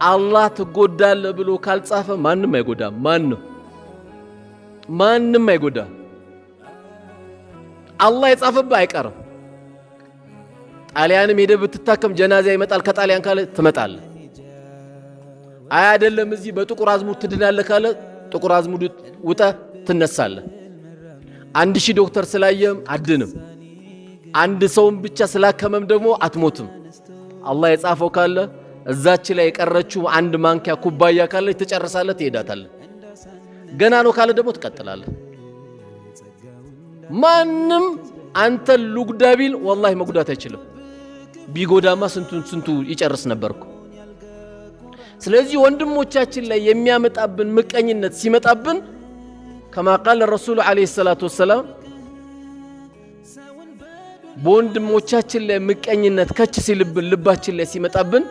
አላህ ትጎዳለህ ብሎ ካልጻፈ ማንም አይጎዳም። ማንም አይጎዳም። አላህ የጻፈብህ አይቀርም። ጣሊያንም ሄደህ ብትታከም ጀናዛ ይመጣል ከጣሊያን ካለ ትመጣለህ። አይ አይደለም እዚህ በጥቁር አዝሙድ ትድናለህ ካለ ጥቁር አዝሙድ ውጠህ ትነሳለህ። 1000 ዶክተር ስላየም አድንም። አንድ ሰውም ብቻ ስላከመም ደግሞ አትሞትም። አላህ የጻፈው ካለ እዛች ላይ የቀረችው አንድ ማንኪያ ኩባያ ካለ ትጨርሳለህ፣ ትሄዳታለህ። ገና ነው ካለ ደግሞ ትቀጥላለህ። ማንም አንተ ልጉዳ ቢል ወላሂ መጉዳት አይችልም። ቢጎዳማ ስንቱ ይጨርስ ነበርኩ። ስለዚህ ወንድሞቻችን ላይ የሚያመጣብን ምቀኝነት ሲመጣብን ከማ ቃል ረሱሉ አለይሂ ሰላቱ ወሰላም በወንድሞቻችን ላይ ምቀኝነት ከች ሲልብን ልባችን ላይ ሲመጣብን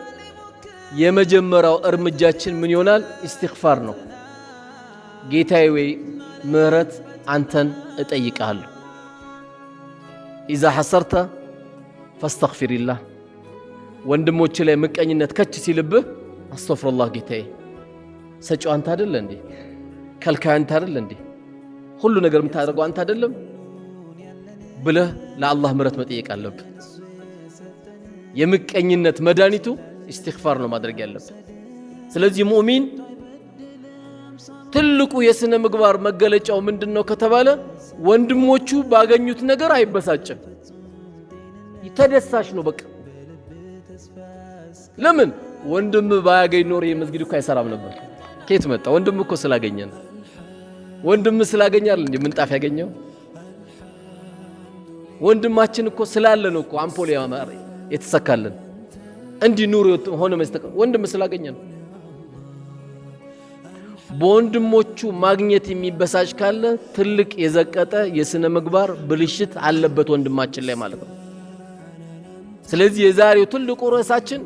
የመጀመሪያው እርምጃችን ምን ይሆናል? ኢስቲግፋር ነው። ጌታዬ ወይ ምህረት አንተን እጠይቃለሁ። ኢዛ ሐሰርተ ፈስተግፊሪላህ። ወንድሞች ላይ ምቀኝነት ከች ሲልብህ አስተግፊሩላህ ጌታዬ፣ ሰጪው አንተ አይደለ እንዴ? ከልካይ አንተ አይደለ እንዴ? ሁሉ ነገር የምታደርገው አንተ አይደለም ብለህ ለአላህ ምህረት መጠየቅ አለብህ። የምቀኝነት መድኃኒቱ ኢስቲግፋር ነው ማድረግ ያለብህ። ስለዚህ ሙእሚን ትልቁ የስነ ምግባር መገለጫው ምንድነው ከተባለ ወንድሞቹ ባገኙት ነገር አይበሳጭም፣ ተደሳሽ ነው። በቃ ለምን ወንድም ባያገኝ ኖር የመስጊድ እኮ አይሰራም ነበር። ከየት መጣ? ወንድም እኮ ስላገኘ ነው። ወንድም ስላገኘ አይደል እንዴ ምንጣፍ ያገኘው? ወንድማችን እኮ ስላለ ነው እኮ አምፖል የተሰካልን እንዲህ ኑር ሆነ መስጠት ወንድም ስላገኘ ነው። በወንድሞቹ ማግኘት የሚበሳጭ ካለ ትልቅ የዘቀጠ የስነ ምግባር ብልሽት አለበት ወንድማችን ላይ ማለት ነው። ስለዚህ የዛሬው ትልቁ ርዕሳችን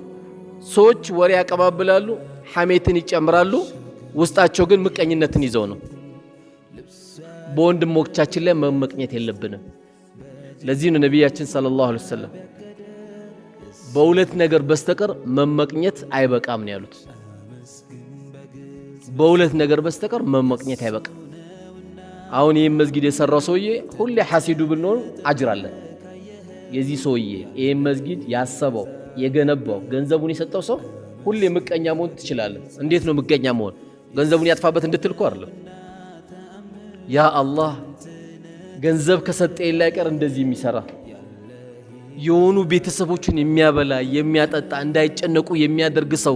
ሰዎች ወሬ ያቀባብላሉ፣ ሐሜትን ይጨምራሉ፣ ውስጣቸው ግን ምቀኝነትን ይዘው ነው። በወንድሞቻችን ላይ መመቅኘት የለብንም። ለዚህ ነው ነቢያችን ሰለላሁ ዐለይሂ ወሰለም በሁለት ነገር በስተቀር መመቅኘት አይበቃም ነው ያሉት። በሁለት ነገር በስተቀር መመቅኘት አይበቃም። አሁን ይሄን መስጊድ የሰራው ሰውዬ ሁሌ ሐሲዱ ብንሆን አጅር አለ። የዚህ ሰውዬ ይሄን መስጊድ ያሰበው የገነባው ገንዘቡን የሰጠው ሰው ሁሌ ምቀኛ መሆን ትችላለህ። እንዴት ነው ምቀኛ መሆን? ገንዘቡን ያጥፋበት እንድትልኩ አይደለም። ያ አላህ ገንዘብ ከሰጠኝ ላይ ቀር እንደዚህ የሚሰራ የሆኑ ቤተሰቦችን የሚያበላ የሚያጠጣ እንዳይጨነቁ የሚያደርግ ሰው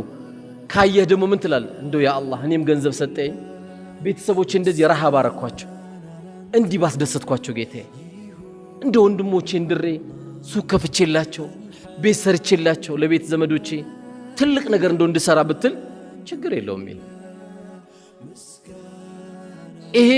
ካየህ ደግሞ ምን ትላለህ? እንደው ያ አላህ እኔም ገንዘብ ሰጠኝ ቤተሰቦች እንደዚህ ረሃብ አረኳቸው እንዲህ ባስደሰትኳቸው ጌታዬ፣ እንደ ወንድሞቼ እንድሬ ሱቅ ከፍቼላቸው ቤት ሰርቼላቸው ለቤት ዘመዶቼ ትልቅ ነገር እንደው እንድሰራ ብትል ችግር የለውም። ይሄ